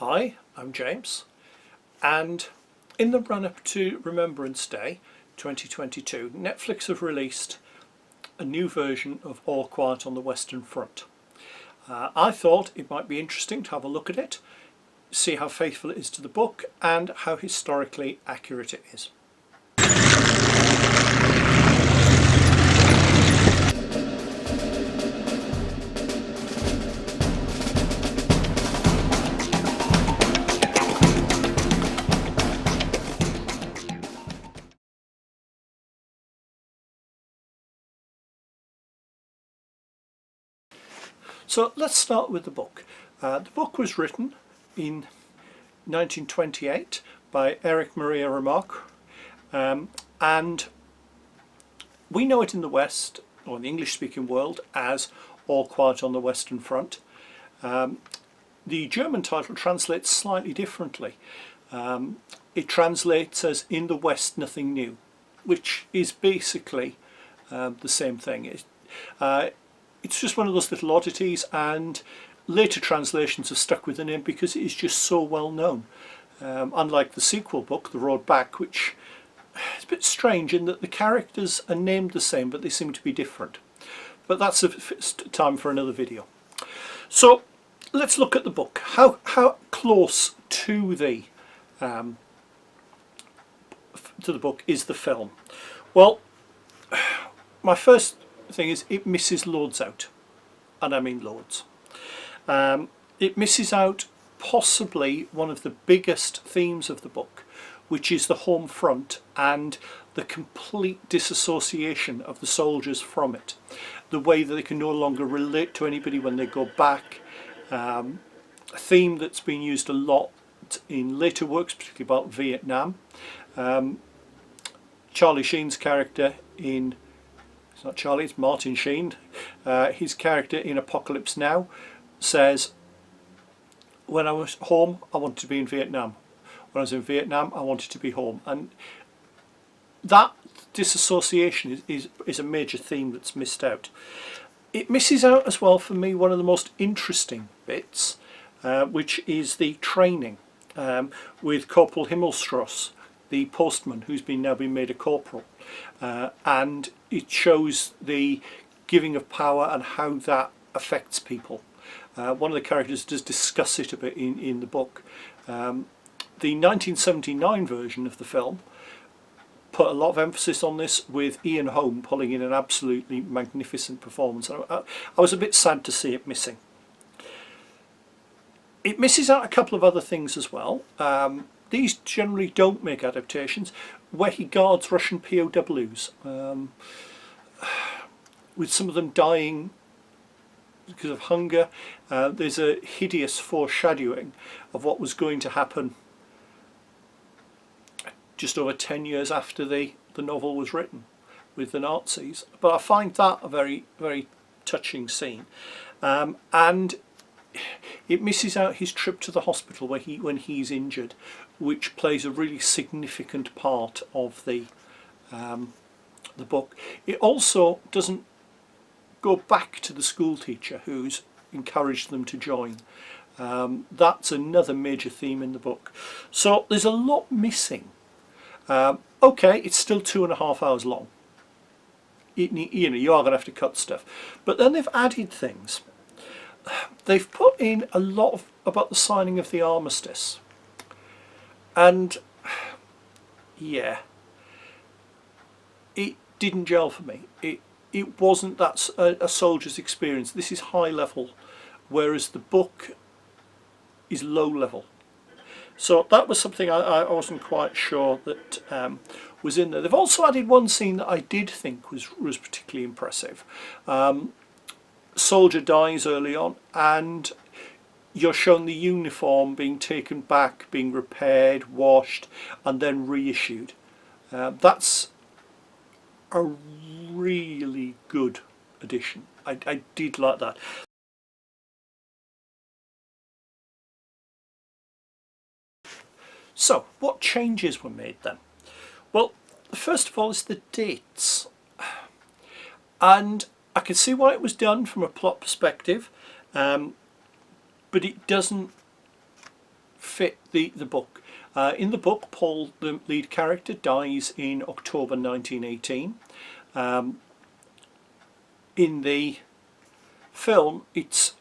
Hi, I'm James, and in the run-up to Remembrance Day 2022, Netflix have released a new version of All Quiet on the Western Front. I thought it might be interesting to have a look at it, see how faithful it is to the book and how historically accurate it is. So let's start with the book. The book was written in 1928 by Erich Maria Remarque, and we know it in the West, or in the English-speaking world, as All Quiet on the Western Front. The German title translates slightly differently. It translates as In the West Nothing New, which is basically the same thing. It's just one of those little oddities, and later translations have stuck with the name because it is just so well known. Unlike the sequel book, The Road Back, which is a bit strange in that the characters are named the same but they seem to be different. But that's a time for another video. So let's look at the book. How close to the book is the film? Well, my first thing is it misses loads out, and I mean loads. It misses out possibly one of the biggest themes of the book, which is the home front and the complete disassociation of the soldiers from it, the way that they can no longer relate to anybody when they go back. A theme that's been used a lot in later works, particularly about Vietnam. Charlie Sheen's character in It's not Charlie, it's Martin Sheen. His character in Apocalypse Now says, when I was home, I wanted to be in Vietnam. When I was in Vietnam, I wanted to be home. And that disassociation is a major theme that's missed out. It misses out as well, for me, one of the most interesting bits, which is the training with Corporal Himmelstrasse, the postman who's now been made a corporal, and it shows the giving of power and how that affects people. One of the characters does discuss it a bit in the book. The 1979 version of the film put a lot of emphasis on this, with Ian Holm pulling in an absolutely magnificent performance. I was a bit sad to see it missing. It misses out a couple of other things as well. These generally don't make adaptations, where he guards Russian POWs, with some of them dying because of hunger. There's a hideous foreshadowing of what was going to happen just over 10 years after the novel was written with the Nazis. But I find that a very, very touching scene. And it misses out his trip to the hospital when he's injured, which plays a really significant part of the book. It also doesn't go back to the school teacher who's encouraged them to join. That's another major theme in the book. So there's a lot missing. Okay, it's still 2.5 hours long. You are going to have to cut stuff. But then they've added things. They've put in a lot about the signing of the armistice, and yeah, it didn't gel for me. It wasn't that a soldier's experience. This is high level, whereas the book is low level. So that was something I wasn't quite sure that was in there. They've also added one scene that I did think was particularly impressive. Soldier dies early on, and you're shown the uniform being taken back, being repaired, washed, and then reissued. That's a really good addition. I did like that. So, what changes were made then? Well, first of all is the dates. And I can see why it was done from a plot perspective, but it doesn't fit the book. In the book, Paul, the lead character, dies in October 1918. In the film, it's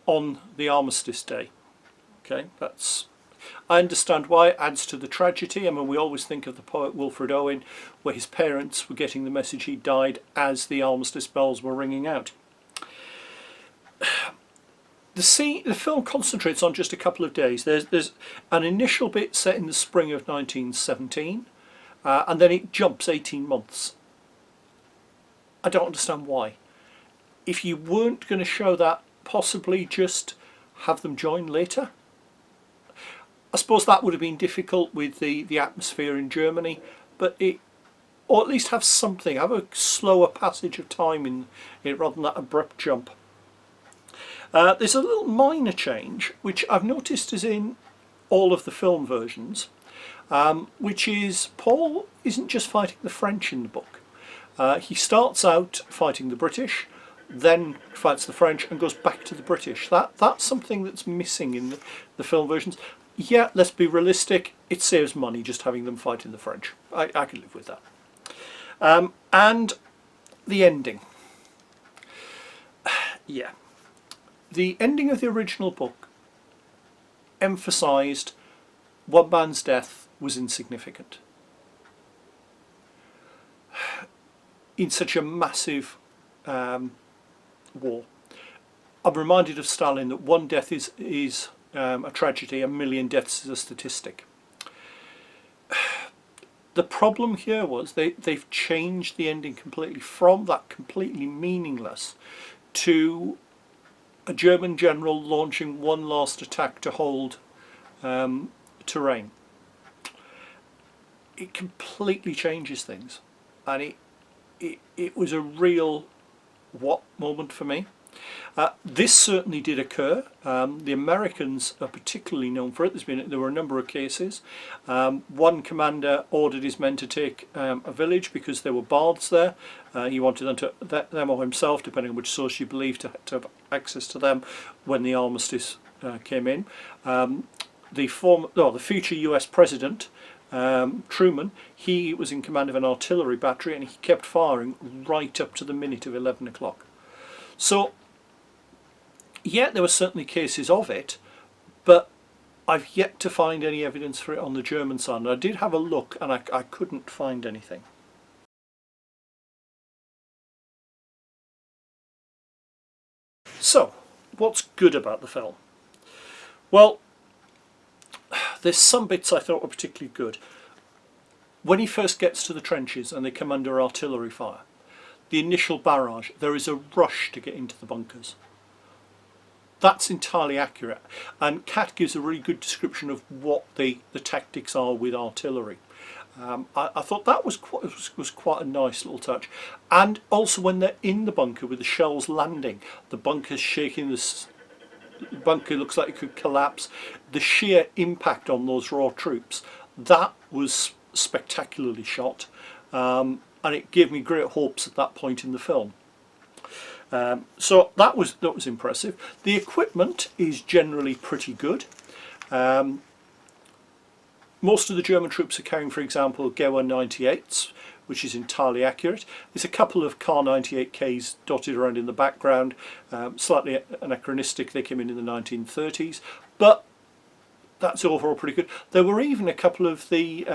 on the Armistice Day. Okay, I understand why. It adds to the tragedy. I mean, we always think of the poet Wilfred Owen, where his parents were getting the message he died as the armistice bells were ringing out. The film concentrates on just a couple of days. There's an initial bit set in the spring of 1917, and then it jumps 18 months. I don't understand why. If you weren't going to show that, possibly just have them join later. I suppose that would have been difficult with the atmosphere in Germany, but or at least have something, have a slower passage of time in it rather than that abrupt jump. There's a little minor change which I've noticed is in all of the film versions, which is Paul isn't just fighting the French in the book. He starts out fighting the British, then fights the French and goes back to the British. That's something that's missing in the film versions. Yeah, let's be realistic, it saves money just having them fighting the French. I can live with that. And the ending. Yeah. The ending of the original book emphasised one man's death was insignificant. In such a massive war. I'm reminded of Stalin that one death is a tragedy, a million deaths is a statistic. The problem here was they've changed the ending completely from that completely meaningless to a German general launching one last attack to hold terrain. It completely changes things, and it was a real what moment for me. This certainly did occur. The Americans are particularly known for it. There were a number of cases. One commander ordered his men to take a village because there were baths there. He wanted them or himself, depending on which source you believe, to have access to them when the armistice came in. The future US president, Truman, he was in command of an artillery battery, and he kept firing right up to the minute of 11 o'clock. So, yeah, there were certainly cases of it, but I've yet to find any evidence for it on the German side. And I did have a look, and I couldn't find anything. So, what's good about the film? Well, there's some bits I thought were particularly good. When he first gets to the trenches and they come under artillery fire, the initial barrage, there is a rush to get into the bunkers. That's entirely accurate, and Kat gives a really good description of what the tactics are with artillery. I thought that was quite a nice little touch. And also when they're in the bunker with the shells landing, the bunker's shaking, the bunker looks like it could collapse. The sheer impact on those raw troops, that was spectacularly shot, and it gave me great hopes at that point in the film. So that was impressive. The equipment is generally pretty good. Most of the German troops are carrying, for example, Gewehr 98s, which is entirely accurate. There's a couple of Kar 98Ks dotted around in the background, slightly anachronistic. They came in the 1930s, but that's overall pretty good. There were even a couple of the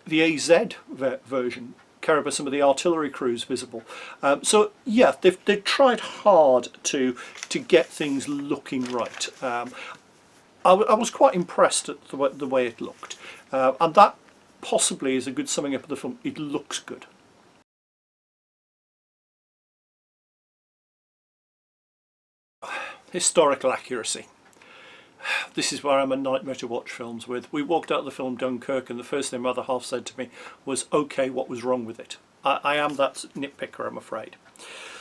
AZ version carried by some of the artillery crews visible. So yeah, they've tried hard to get things looking right. I was quite impressed at the way it looked, and that possibly is a good summing up of the film. It looks good. Historical accuracy. This is where I'm a nightmare to watch films with. We walked out of the film Dunkirk, and the first thing my other half said to me was, "Okay, what was wrong with it?" I am that nitpicker, I'm afraid.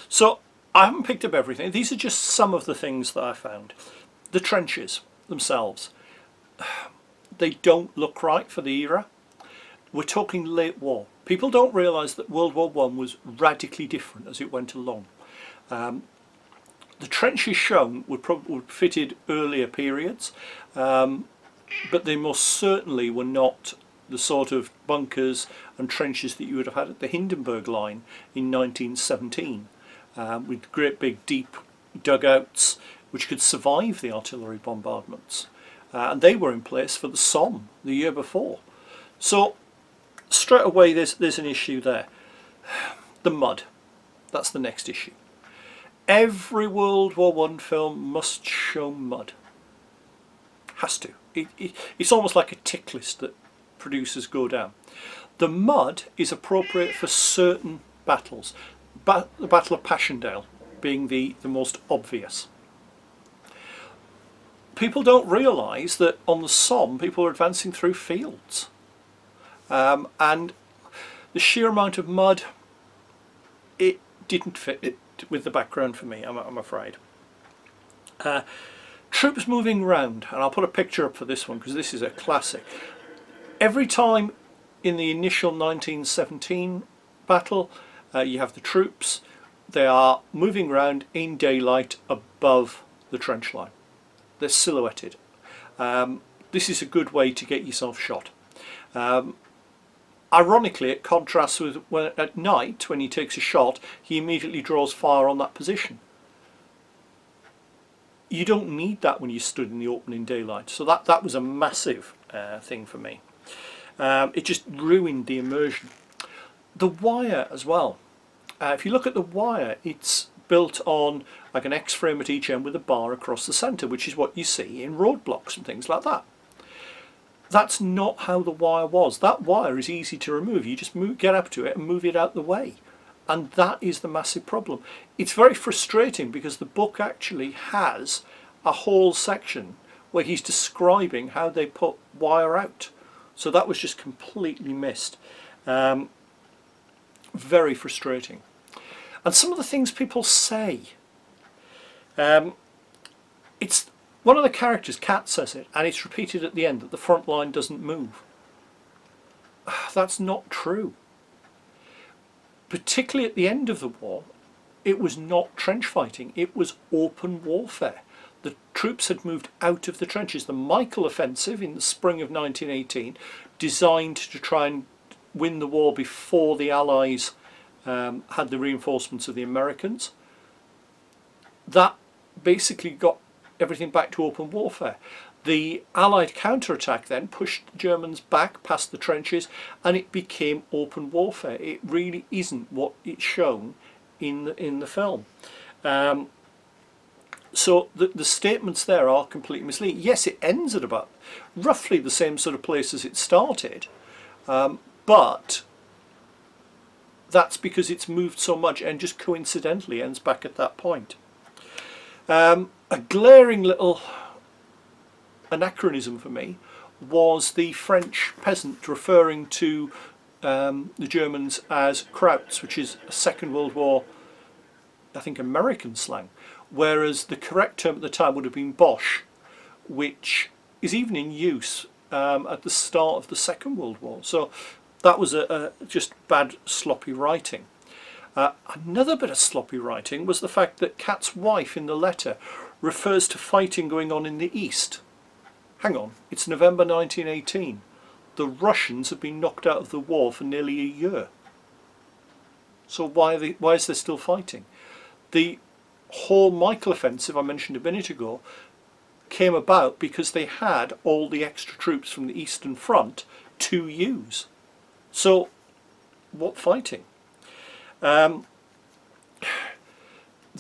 So I haven't picked up everything. These are just some of the things that I found. The trenches themselves, they don't look right for the era. We're talking late war. People don't realise that World War I was radically different as it went along. The trenches shown would fitted earlier periods, but they most certainly were not the sort of bunkers and trenches that you would have had at the Hindenburg line in 1917, with great big deep dugouts which could survive the artillery bombardments. And they were in place for the Somme the year before. So straight away there's an issue there. The mud, that's the next issue. Every World War I film must show mud. Has to. It's almost like a tick list that producers go down. The mud is appropriate for certain battles. The Battle of Passchendaele being the most obvious. People don't realise that on the Somme people are advancing through fields. And the sheer amount of mud, it didn't fit with the background for me, I'm afraid. Troops moving round, and I'll put a picture up for this one because this is a classic. Every time in the initial 1917 battle you have the troops, they are moving around in daylight above the trench line. They're silhouetted. This is a good way to get yourself shot. Ironically, it contrasts with when at night, when he takes a shot, he immediately draws fire on that position. You don't need that when you stood in the open in daylight. So that was a massive thing for me. It just ruined the immersion. The wire as well. If you look at the wire, it's built on like an X-frame at each end with a bar across the centre, which is what you see in roadblocks and things like that. That's not how the wire was. That wire is easy to remove. You just get up to it and move it out the way. And that is the massive problem. It's very frustrating because the book actually has a whole section where he's describing how they put wire out. So that was just completely missed. Very frustrating. And some of the things people say. It's one of the characters, Kat, says it, and it's repeated at the end that the front line doesn't move. That's not true. Particularly at the end of the war, it was not trench fighting, it was open warfare. The troops had moved out of the trenches. The Michael offensive in the spring of 1918, designed to try and win the war before the Allies had the reinforcements of the Americans, that basically got everything back to open warfare. The Allied counterattack then pushed the Germans back past the trenches and it became open warfare. It really isn't what it's shown in the film. So the statements there are completely misleading. Yes, it ends at about roughly the same sort of place as it started, but that's because it's moved so much and just coincidentally ends back at that point. A glaring little anachronism for me was the French peasant referring to the Germans as Krauts, which is a Second World War, I think, American slang, whereas the correct term at the time would have been Boche, which is even in use at the start of the Second World War. So that was just bad, sloppy writing. Another bit of sloppy writing was the fact that Kat's wife in the letter refers to fighting going on in the East. Hang on, it's November 1918. The Russians have been knocked out of the war for nearly a year. So why is there still fighting? The whole Michael offensive I mentioned a minute ago came about because they had all the extra troops from the Eastern Front to use. So what fighting? The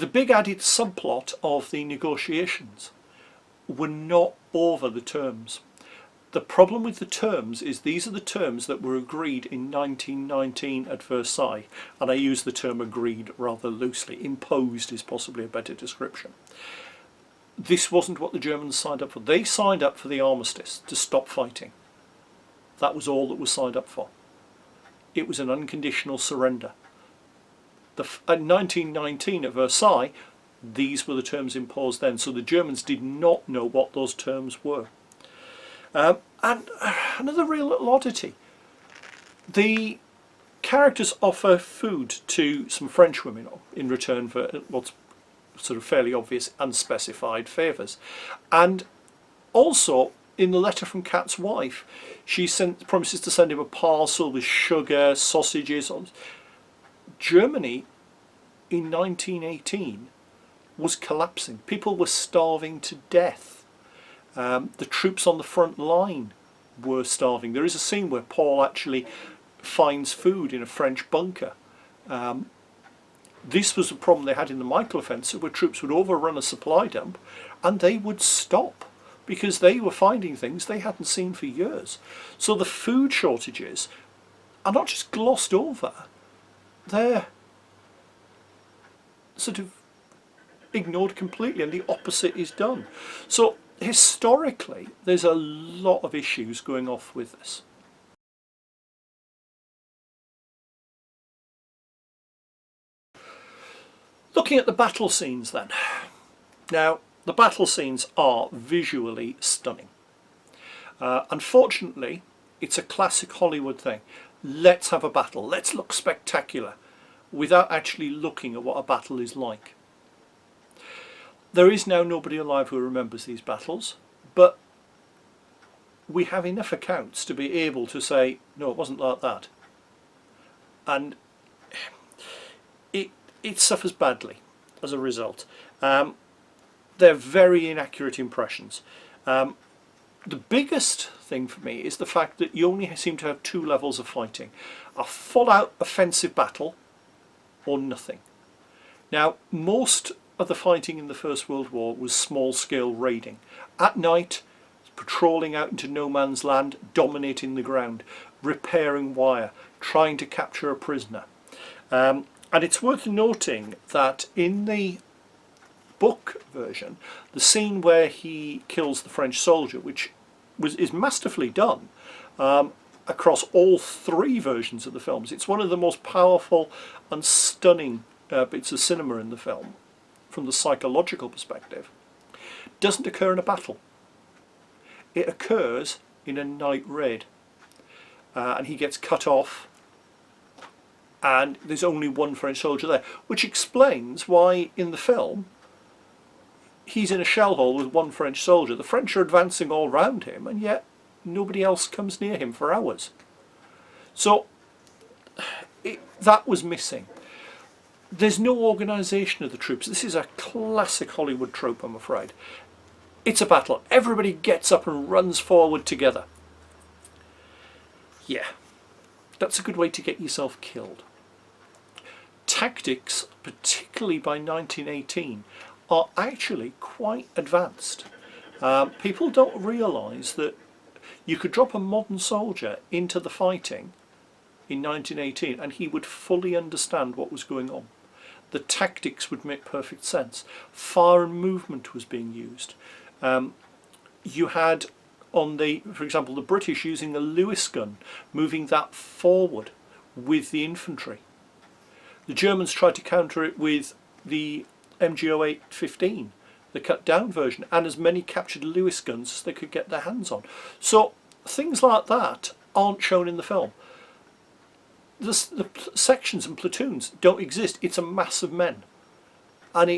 big added subplot of the negotiations were not over the terms. The problem with the terms is these are the terms that were agreed in 1919 at Versailles, and I use the term agreed rather loosely. Imposed is possibly a better description. This wasn't what the Germans signed up for. They signed up for the armistice to stop fighting. That was all that was signed up for. It was an unconditional surrender. At 1919 at Versailles, these were the terms imposed then, so the Germans did not know what those terms were. And another real little oddity, the characters offer food to some French women in return for what's sort of fairly obvious unspecified favours. And also, in the letter from Kat's wife, she promises to send him a parcel with sugar, sausages. Germany in 1918 was collapsing. People were starving to death. The troops on the front line were starving. There is a scene where Paul actually finds food in a French bunker. This was a problem they had in the Michael offensive, where troops would overrun a supply dump and they would stop because they were finding things they hadn't seen for years. So the food shortages are not just glossed over, they're sort of ignored completely, and the opposite is done. So historically, there's a lot of issues going off with this. Looking at the battle scenes then. Now, the battle scenes are visually stunning. Unfortunately, it's a classic Hollywood thing. Let's have a battle, let's look spectacular, without actually looking at what a battle is like. There is now nobody alive who remembers these battles, but we have enough accounts to be able to say, no, it wasn't like that. And it suffers badly as a result. They're very inaccurate impressions. The biggest thing for me is the fact that you only seem to have two levels of fighting. A full-out offensive battle or nothing. Now, most of the fighting in the First World War was small-scale raiding. At night, patrolling out into no man's land, dominating the ground, repairing wire, trying to capture a prisoner. And it's worth noting that in the book version, the scene where he kills the French soldier, which is masterfully done across all three versions of the films. It's one of the most powerful and stunning bits of cinema in the film, from the psychological perspective. Doesn't occur in a battle. It occurs in a night raid, and he gets cut off, and there's only one French soldier there, which explains why in the film he's in a shell hole with one French soldier. The French are advancing all round him, and yet nobody else comes near him for hours. So that was missing. There's no organisation of the troops. This is a classic Hollywood trope, I'm afraid. It's a battle. Everybody gets up and runs forward together. Yeah, that's a good way to get yourself killed. Tactics, particularly by 1918, are actually quite advanced. People don't realise that you could drop a modern soldier into the fighting in 1918 and he would fully understand what was going on. The tactics would make perfect sense. Fire and movement was being used. You had, for example, the British using a Lewis gun, moving that forward with the infantry. The Germans tried to counter it with the MG08-15, the cut down version, and as many captured Lewis guns as they could get their hands on. So things like that aren't shown in the film. The sections and platoons don't exist. It's a mass of men, and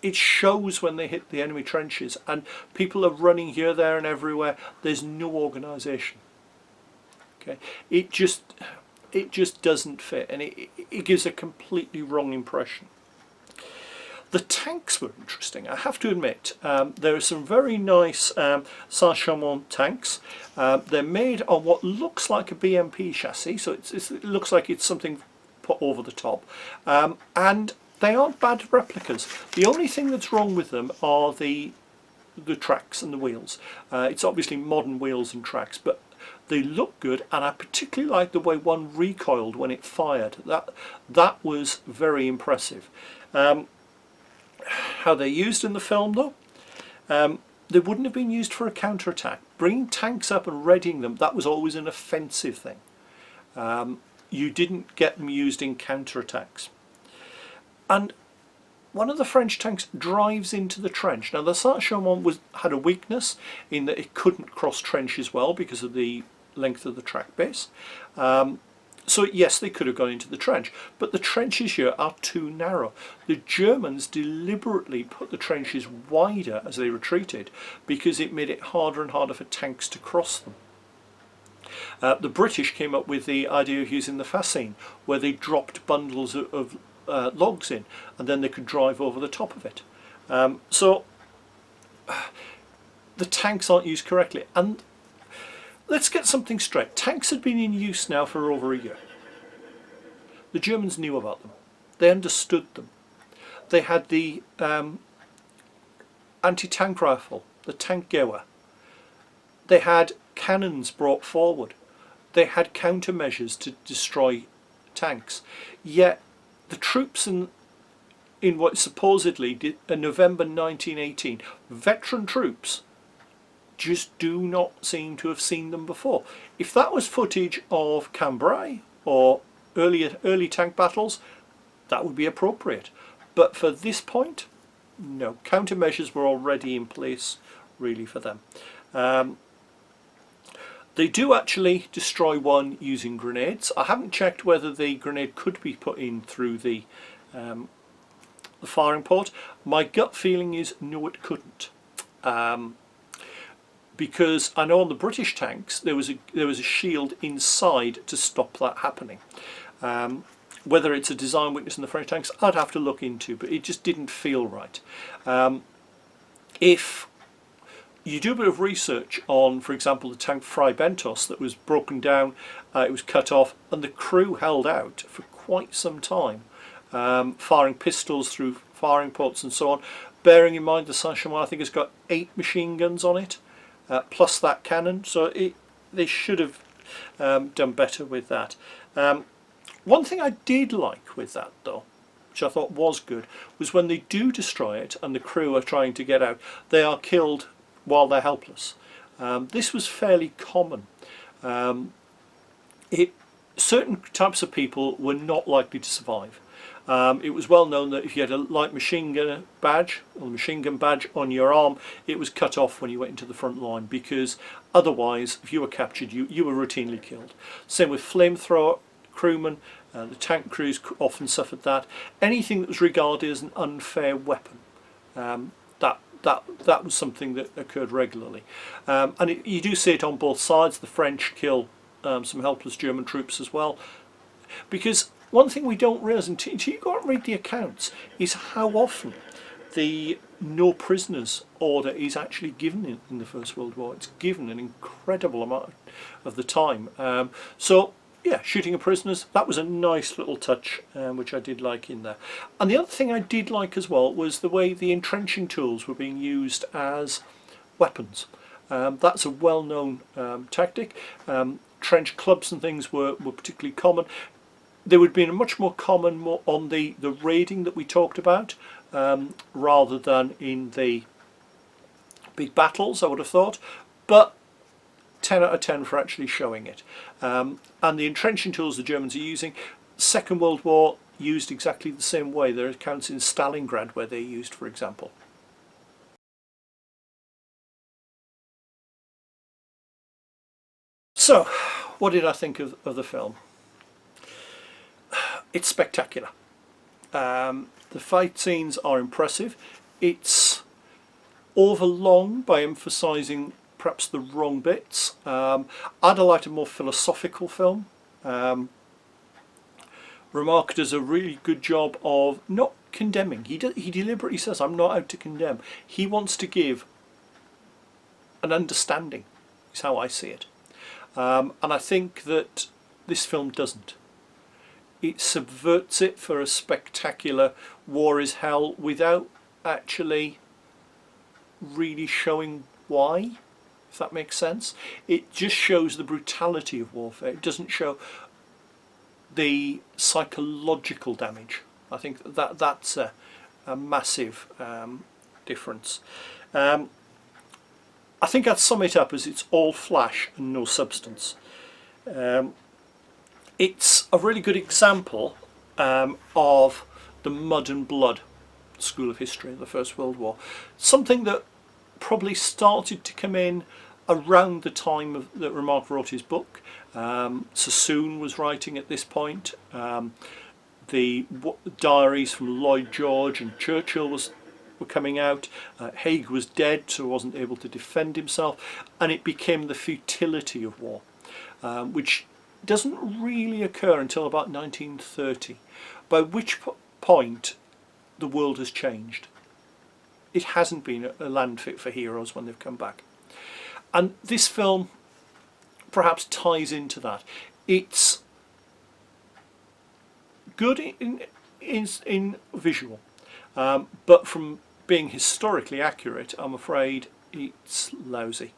it shows when they hit the enemy trenches, and people are running here, there and everywhere. There's no organisation. Okay, it just doesn't fit, and it gives a completely wrong impression. The tanks were interesting, I have to admit. There are some very nice Saint-Chamond tanks. They're made on what looks like a BMP chassis, so it looks like it's something put over the top. And they aren't bad replicas. The only thing that's wrong with them are the tracks and the wheels. It's obviously modern wheels and tracks, but they look good, and I particularly like the way one recoiled when it fired. That was very impressive. How they're used in the film, though, they wouldn't have been used for a counterattack. Bringing tanks up and readying them, that was always an offensive thing. You didn't get them used in counterattacks. And one of the French tanks drives into the trench. Now the Saint-Chamond had a weakness in that it couldn't cross trenches well because of the length of the track base. So yes, they could have gone into the trench, but the trenches here are too narrow. The Germans deliberately put the trenches wider as they retreated because it made it harder and harder for tanks to cross them. The British came up with the idea of using the fascine, where they dropped bundles of logs in and then they could drive over the top of it. So the tanks aren't used correctly. And let's get something straight. Tanks had been in use now for over a year. The Germans knew about them. They understood them. They had the anti-tank rifle, the Tankgewehr. They had cannons brought forward. They had countermeasures to destroy tanks. Yet the troops in what supposedly did, in November 1918, veteran troops just do not seem to have seen them before. If that was footage of Cambrai or early tank battles, that would be appropriate. But for this point, no. Countermeasures were already in place, really, for them. They do actually destroy one using grenades. I haven't checked whether the grenade could be put in through the firing port. My gut feeling is no, it couldn't. Because I know on the British tanks there was a shield inside to stop that happening. Whether it's a design weakness in the French tanks, I'd have to look into, but it just didn't feel right. If you do a bit of research on, for example, the tank Freibentos that was broken down, it was cut off, and the crew held out for quite some time, firing pistols through firing ports and so on. Bearing in mind the Saint-Chamond, I think, has got 8 machine guns on it, plus that cannon, so they should have done better with that. One thing I did like with that, though, which I thought was good, was when they do destroy it and the crew are trying to get out, they are killed while they're helpless. This was fairly common. Certain types of people were not likely to survive. It was well known that if you had a light machine gun badge or machine gun badge on your arm, it was cut off when you went into the front line, because otherwise, if you were captured, you were routinely killed. Same with flamethrower crewmen. The tank crews often suffered that. Anything that was regarded as an unfair weapon, that was something that occurred regularly. And you do see it on both sides. The French kill some helpless German troops as well. Because one thing we don't realise until you go out and read the accounts is how often the no prisoners order is actually given in the First World War. It's given an incredible amount of the time. So yeah, shooting of prisoners, that was a nice little touch, which I did like in there. And the other thing I did like as well was the way the entrenching tools were being used as weapons. That's a well-known tactic. Trench clubs and things were particularly common. They would have been much more common on the raiding that we talked about, rather than in the big battles, I would have thought. But 10 out of 10 for actually showing it. And the entrenching tools the Germans are using, Second World War used exactly the same way. There are accounts in Stalingrad where they're used, for example. So, what did I think of the film? It's spectacular. The fight scenes are impressive. It's overlong by emphasising perhaps the wrong bits. I'd have liked a more philosophical film. Remarque does a really good job of not condemning. He deliberately says, I'm not out to condemn. He wants to give an understanding, is how I see it. And I think that this film doesn't. It subverts it for a spectacular war is hell without actually really showing why, if that makes sense. It just shows the brutality of warfare. It doesn't show the psychological damage. I think that's a massive difference. I think I'd sum it up as it's all flash and no substance. It's a really good example of the mud and blood school of history of the First World War. Something that probably started to come in around the time that Remarque wrote his book. Sassoon was writing at this point. The diaries from Lloyd George and Churchill were coming out. Haig was dead, so wasn't able to defend himself, and it became the futility of war, which doesn't really occur until about 1930, by which point the world has changed. It hasn't been a land fit for heroes when they've come back. And this film perhaps ties into that. It's good in visual, but from being historically accurate, I'm afraid it's lousy.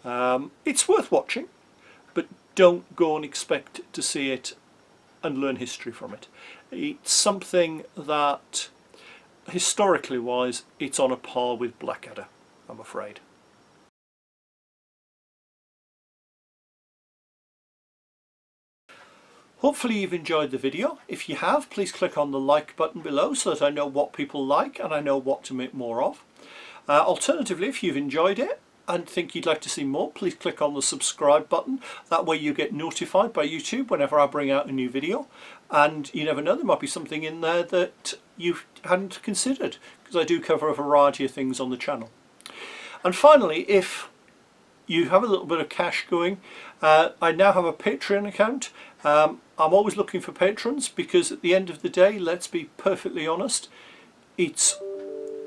It's worth watching, but don't go and expect to see it and learn history from it. It's something that, historically wise, it's on a par with Blackadder, I'm afraid. Hopefully you've enjoyed the video. If you have, please click on the like button below so that I know what people like and I know what to make more of. Alternatively, if you've enjoyed it and think you'd like to see more, please click on the subscribe button. That way you get notified by YouTube whenever I bring out a new video. And you never know, there might be something in there that you hadn't considered, because I do cover a variety of things on the channel. And finally, if you have a little bit of cash going, I now have a Patreon account. I'm always looking for patrons, because at the end of the day, let's be perfectly honest, it's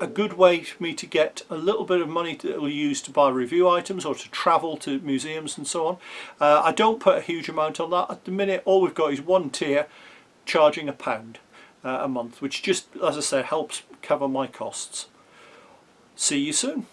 a good way for me to get a little bit of money that will use to buy review items or to travel to museums and so on. I don't put a huge amount on that. At the minute, all we've got is one tier charging £1 a month, which just, as I said, helps cover my costs. See you soon.